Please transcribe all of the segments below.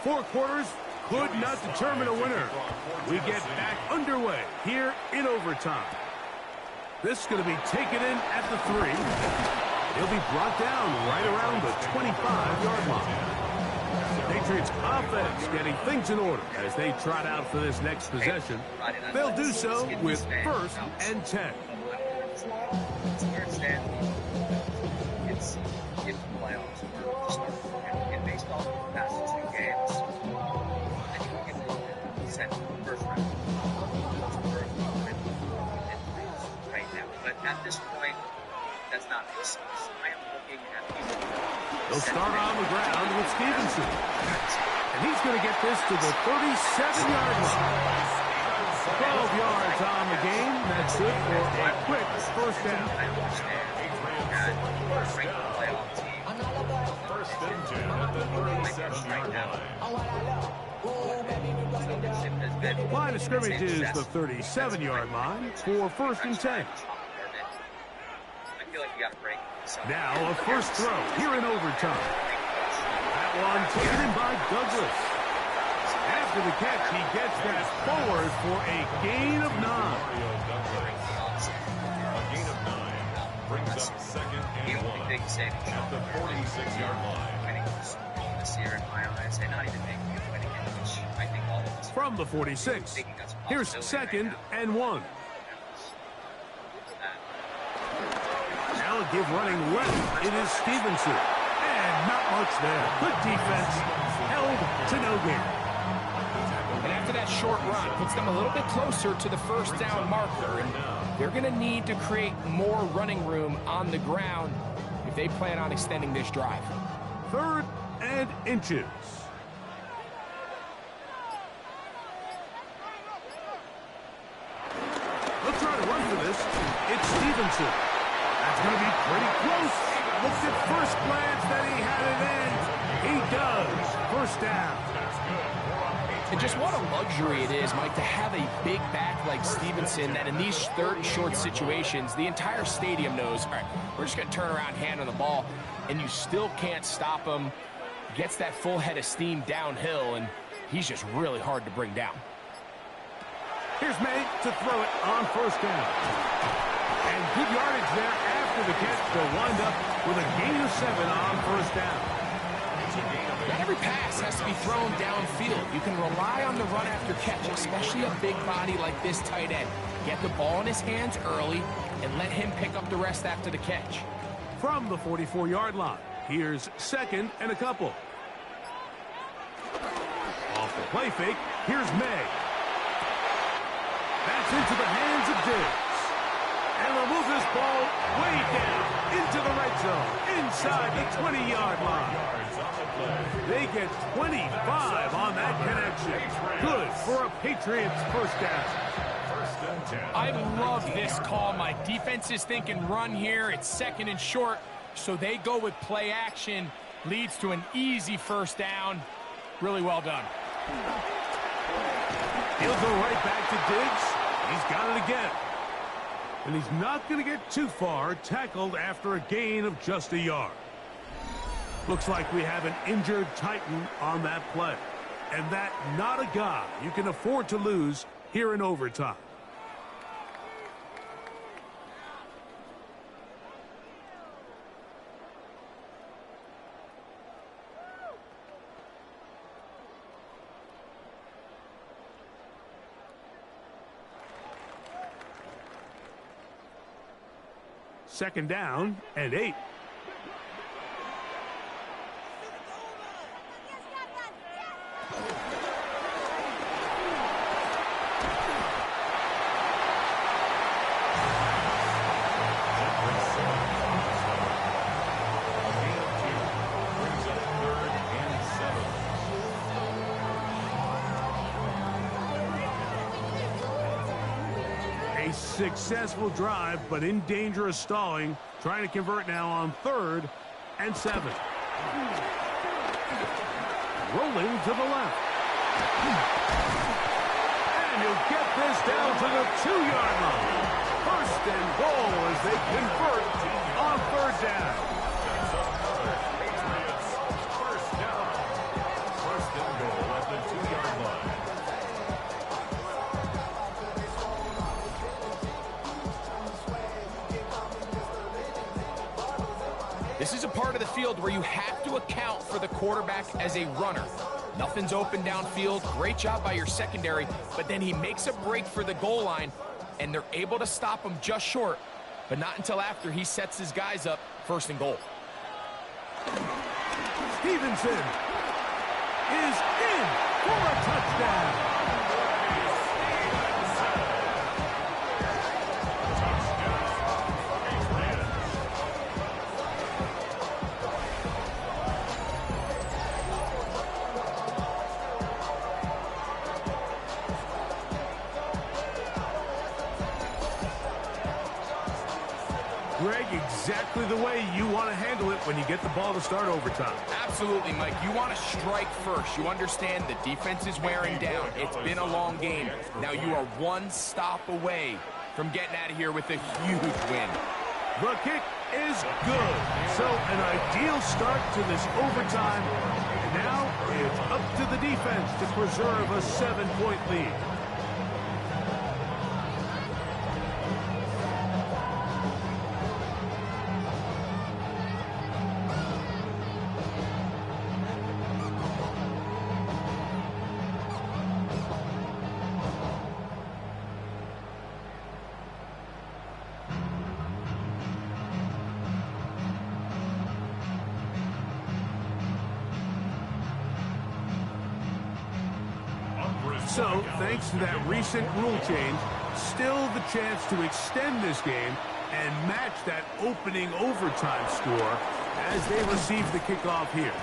4 quarters could not determine a winner. We get back underway here in overtime. This is going to be taken in at the 3. He'll be brought down right around the 25-yard line. Patriots offense getting things in order as they trot out for this next possession. They'll do so with 1st and 10. It's playoffs. In baseball, the past 2 games, I think we can send first round. Right now. But at this point, that's not the excuse. I am looking at people. They'll start on the ground with Stevenson. And he's going to get this to the 37-yard line. 12 yards on the game. That's good for a quick first down. I understand that we're a playoff team. First and 10 at the 37-yard line. Line of scrimmage is the 37-yard line for 1st and 10. I feel like we got a break. Now a first throw here in overtime. That one taken in by Douglas. After the catch, he gets that forward for a gain of 9. A gain of 9 brings up 2nd and 1 at the 46-yard line. This year in my eyes, and not even making it winning it, which I think all of us from the 46. Here's 2nd and 1. Now a give running left. It is Stevenson. And not much there. Good defense. Held to no gain. And after that short run, puts them a little bit closer to the first down marker. And they're going to need to create more running room on the ground if they plan on extending this drive. 3rd and inches. They'll try to run for this. It's Stevenson. That's going to be pretty close. Looks at first glance that he had it in. He does. First down. And just what a luxury it is, Mike, to have a big back like Stevenson that in these 3rd and short situations, the entire stadium knows, all right, we're just going to turn around, hand on the ball, and you still can't stop him. Gets that full head of steam downhill, and he's just really hard to bring down. Here's May to throw it on first down. And good yardage there after the catch. They'll wind up with a gain of 7 on first down. Not every pass has to be thrown downfield. You can rely on the run after catch, especially a big body like this tight end. Get the ball in his hands early and let him pick up the rest after the catch. From the 44-yard line, here's 2nd and a couple. Off the play fake, here's May. That's into the hands of Diggs. And they'll move this ball way down into the red zone, inside the 20-yard line. They get 25 on that connection. Good for a Patriots first down. I love this call. My defense is thinking run here. It's 2nd and short, so they go with play action. Leads to an easy first down. Really well done. He'll go right back to Diggs. He's got it again. And he's not going to get too far, tackled after a gain of just a yard. Looks like we have an injured Titan on that play. And that not a guy you can afford to lose here in overtime. Second down and 8. A successful drive, but in danger of stalling. Trying to convert now on 3rd and 7. Rolling to the left. And he'll get this down to the 2-yard line. 1st and goal as they convert on 3rd down. Patriots, first down. 1st and goal. This is a part of the field where you have to account for the quarterback as a runner. Nothing's open downfield. Great job by your secondary, but then he makes a break for the goal line, and they're able to stop him just short, but not until after he sets his guys up 1st and goal. Stevenson is in for a touchdown. Greg, exactly the way you want to handle it when you get the ball to start overtime. Absolutely, Mike. You want to strike first. You understand the defense is wearing down. It's been a long game. Now you are one stop away from getting out of here with a huge win. The kick is good. So an ideal start to this overtime. Now it's up to the defense to preserve a 7-point lead. So, thanks to that recent rule change, still the chance to extend this game and match that opening overtime score as they receive the kickoff here.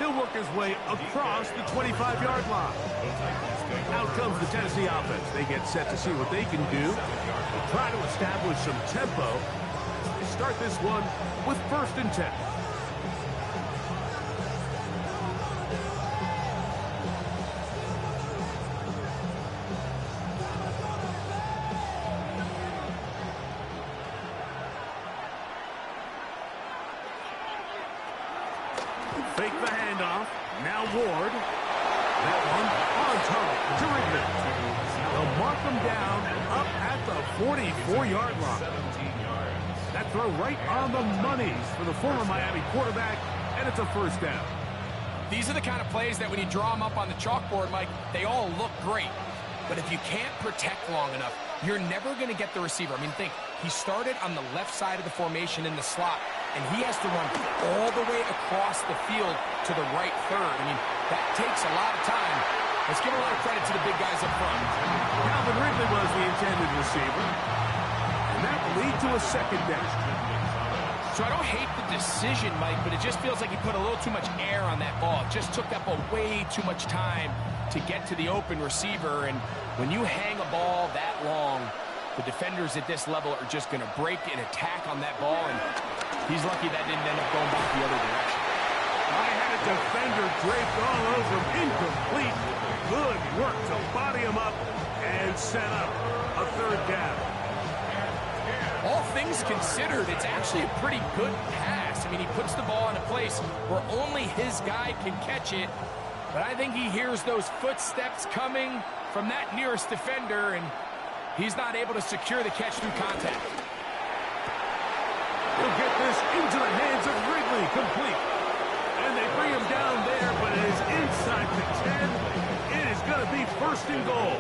He'll work his way across the 25-yard line. Out comes the Tennessee offense. They get set to see what they can do. They'll try to establish some tempo. They start this one with 1st and 10. Fake the handoff. Now Ward. That one on target to Ridley. They'll mark him down up at the 44-yard line. That throw right on the money for the former Miami quarterback, and it's a 1st down. These are the kind of plays that when you draw them up on the chalkboard, Mike, they all look great. But if you can't protect long enough, you're never going to get the receiver. I mean, think, he started on the left side of the formation in the slot, and he has to run all the way across the field to the right 3rd. I mean, that takes a lot of time. Let's give a lot of credit to the big guys up front. Calvin Ridley was the intended receiver, and that will lead to a 2nd down. So I don't hate the decision, Mike, but it just feels like he put a little too much air on that ball. It just took that ball way too much time to get to the open receiver, and when you hang a ball that long, the defenders at this level are just going to break and attack on that ball, and he's lucky that didn't end up going back the other direction. I had a defender draped all over him, incomplete. Good work to body him up and set up a 3rd down. All things considered, it's actually a pretty good pass. I mean, he puts the ball in a place where only his guy can catch it, but I think he hears those footsteps coming from that nearest defender, and he's not able to secure the catch through contact. He'll get this into the hands of Ridley, complete. And they bring him down there, but it is inside the 10. It is going to be 1st and goal.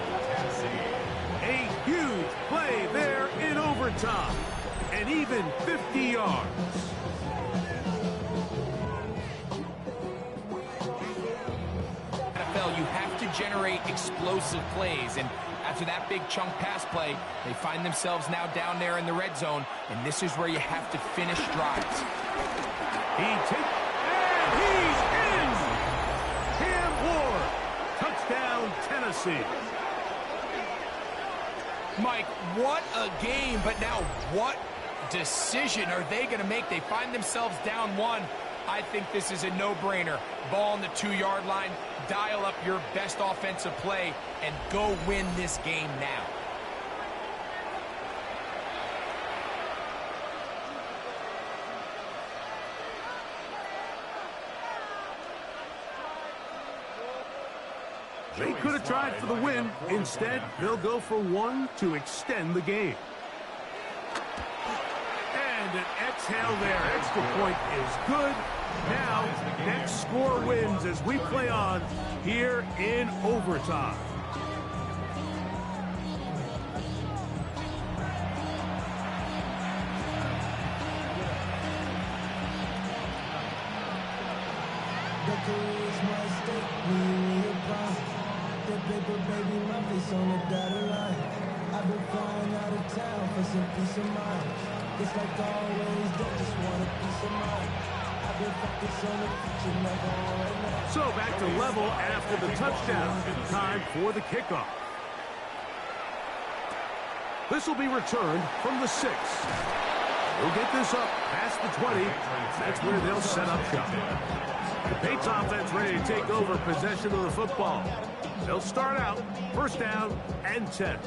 A huge play there in overtime. And even 50 yards. NFL, you have to generate explosive plays, and after that big chunk pass play, they find themselves now down there in the red zone, and this is where you have to finish drives. And he's in! Cam Ward, touchdown Tennessee. Mike, what a game, but now what decision are they going to make? They find themselves down 1. I think this is a no-brainer. Ball on the 2-yard line, dial up your best offensive play, and go win this game now. They could have tried for the win. Instead, they'll go for 1 to extend the game. And an tail there. Extra point is good. Now, next score wins as we play on here in overtime. I've been flying out of town for some peace of mind. It's like always, don't just want a piece of mind. I've been focused on the future, never on right now. So back to level after the touchdown. Time for the kickoff. This will be returned from the 6. We'll get this up past the 20. That's where they'll set up shop. The Patriots offense ready to take over possession of the football. They'll start out first down and 10.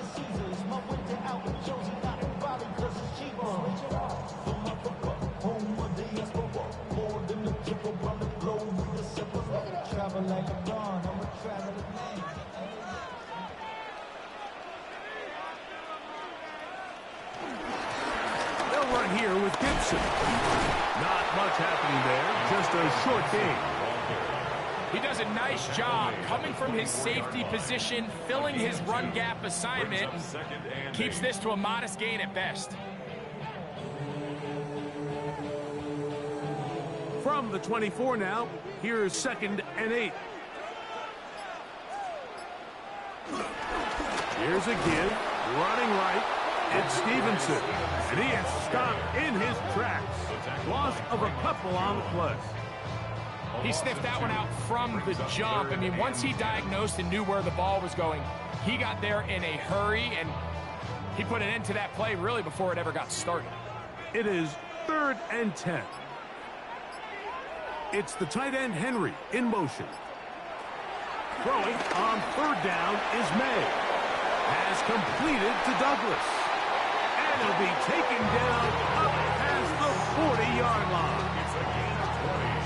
They'll run here with Gibson. Not much happening there, just a short game. He does a nice job coming from his safety position, filling his run gap assignment, and keeps this to a modest gain at best. From the 24 now, here's 2nd and 8. Here's a give, running right. It's Stevenson, and he is stopped in his tracks. Loss of a couple on the play. He sniffed that one out from the jump. I mean, once he diagnosed and knew where the ball was going, he got there in a hurry, and he put an end to that play really before it ever got started. It is 3rd and 10. It's the tight end Henry in motion. Throwing on 3rd down is May. Has completed to Douglas. And he'll be taken down up past the 40-yard line.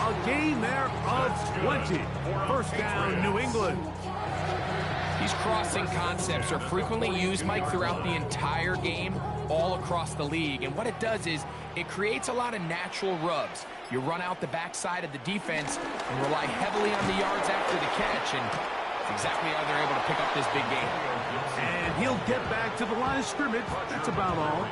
A gain there of 20. First down, New England. These crossing concepts are frequently used, Mike, throughout the entire game, all across the league. And what it does is it creates a lot of natural rubs. You run out the backside of the defense and rely heavily on the yards after the catch. And that's exactly how they're able to pick up this big game. And he'll get back to the line of scrimmage. That's about all.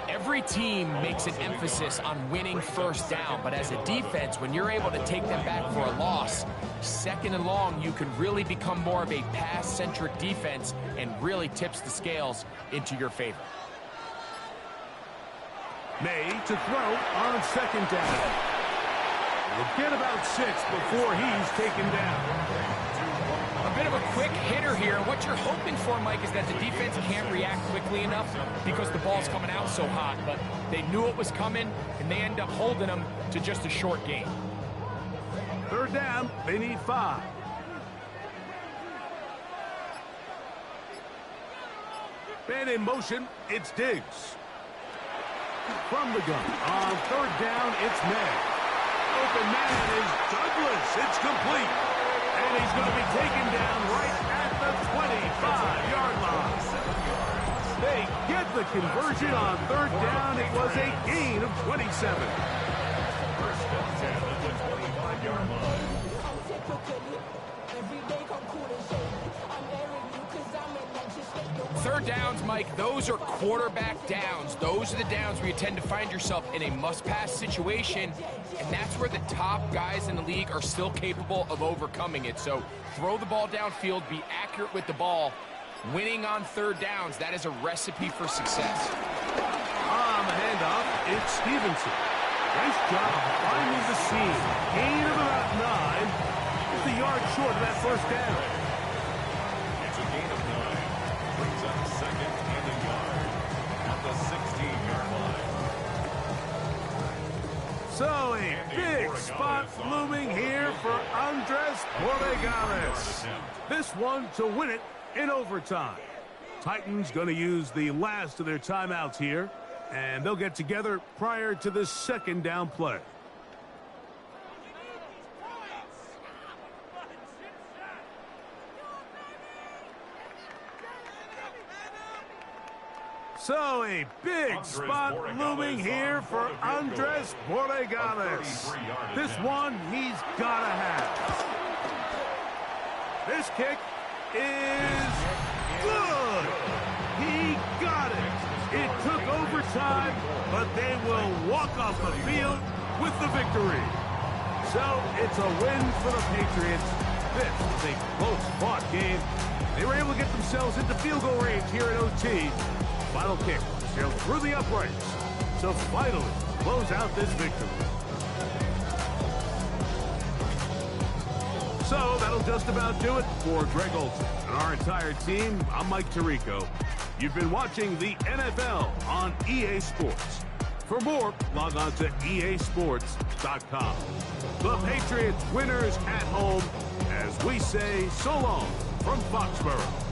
Every team makes an emphasis on winning first down, but as a defense, when you're able to take them back for a loss, 2nd and long, you can really become more of a pass-centric defense and really tips the scales into your favor. May to throw on 2nd down. He'll get about 6 before he's taken down. A bit of a quick hitter here. What you're hoping for, Mike, is that the defense can't react quickly enough because the ball's coming out so hot. But they knew it was coming, and they end up holding them to just a short gain. 3rd down, they need 5. And in motion, it's Diggs. From the gun, on 3rd down, it's May. Open man is Douglas. It's complete. And he's going to be taken down right at the 25-yard line. They get the conversion on 3rd down. It was a gain of 27. Third downs, Mike, those are quarterback downs. Those are the downs where you tend to find yourself in a must-pass situation, and that's where the top guys in the league are still capable of overcoming it. So throw the ball downfield, be accurate with the ball. Winning on 3rd downs, that is a recipe for success. On the handoff, it's Stevenson. Nice job finding the seam. Gain of about 9. Just a yard short of that first down. It's a gain of 9. Brings up 2nd and a yard at the 16-yard line. So a big spot looming here for Andres Borregales. This one to win it in overtime. Titans going to use the last of their timeouts here, and they'll get together prior to this 2nd down play. So a big spot looming here for Andres Borregales. This one he's got to have. This kick is good. He got it. It took overtime, but they will walk off the field with the victory. So it's a win for the Patriots. This is a close-fought game. They were able to get themselves into field goal range here at OT. Final kick sailed through the uprights. So finally, close out this victory. So that'll just about do it for Greg Olson and our entire team. I'm Mike Tirico. You've been watching the NFL on EA Sports. For more, log on to easports.com. The Patriots winners at home as we say so long from Foxborough.